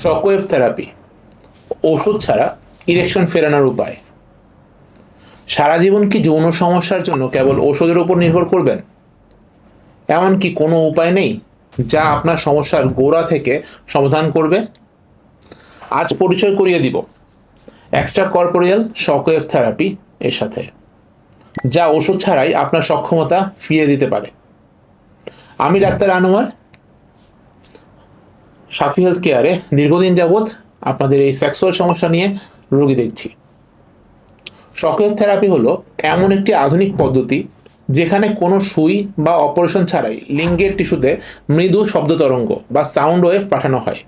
Shockwave therapy, ওষুধ ছাড়া erection ফেরানোর উপায়। সারা জীবন কি যৌন সমস্যার জন্য কেবল ওষুধের উপর নির্ভর করবেন? এমনকি কোনো উপায় নেই যা আপনার সমস্যার গোড়া থেকে সমাধান করবে? আজ পরিচয় করিয়ে দিব এক্সট্রা কর্পোরিয়াল শকওয়েভ থেরাপি এর সাথে, যা ওষুধ ছাড়াই আপনার সক্ষমতা ফিরিয়ে দিতে পারে। আমি ডাক্তার আনোয়ার, সাফি হেলথ কেয়ারে দীর্ঘদিন যাবৎ আপনাদের এই সেক্সুয়াল সমস্যা নিয়ে রোগী দেখছি। শকওয়েভ থেরাপি হলো এমন একটি আধুনিক পদ্ধতি যেখানে কোনো সুই বা অপারেশন ছাড়াই লিঙ্গের টিস্যুতে মৃদু শব্দ তরঙ্গ বা সাউন্ড ওয়েভ পাঠানো হয়।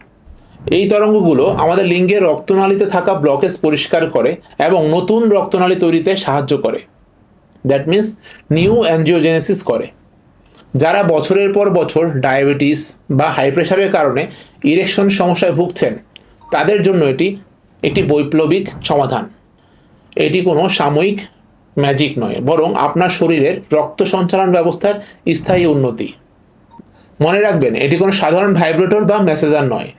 এই তরঙ্গগুলো আমাদের লিঙ্গের রক্তনালীতে থাকা ব্লকেজ পরিষ্কার করে এবং নতুন রক্তনালী তৈরিতে সাহায্য করে। দ্যাট মিন্স নিউ অ্যাঞ্জিওজেনেসিস করে। যারা বছরের পর বছর ডায়াবেটিস বা হাই প্রেশারের কারণে ইরেকশন সমস্যায় ভুগছেন, তাদের জন্য এটি একটি বৈপ্লবিক সমাধান। এটি কোনো সাময়িক ম্যাজিক নয়, বরং আপনার শরীরের রক্ত সঞ্চালন ব্যবস্থার স্থায়ী উন্নতি। মনে রাখবেন, এটি কোনো সাধারণ ভাইব্রেটর বা মেসেজার নয়,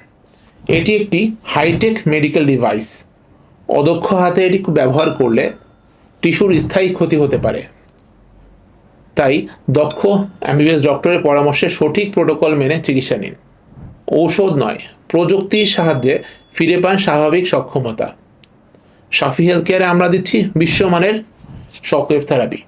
এটি একটি হাইটেক মেডিকেল ডিভাইস। অদক্ষ হাতে এটি ব্যবহার করলে টিস্যুর স্থায়ী ক্ষতি হতে পারে। তাই দক্ষ এমবিবিএস ডক্টরের পরামর্শে সঠিক প্রোটোকল মেনে চিকিৎসা নিন। ঔষধ নয়, প্রযুক্তির সাহায্যে ফিরে পান স্বাভাবিক সক্ষমতা। সাফি হেলথ কেয়ারে আমরা দিচ্ছি বিশ্বমানের শকওয়েভ থেরাপি।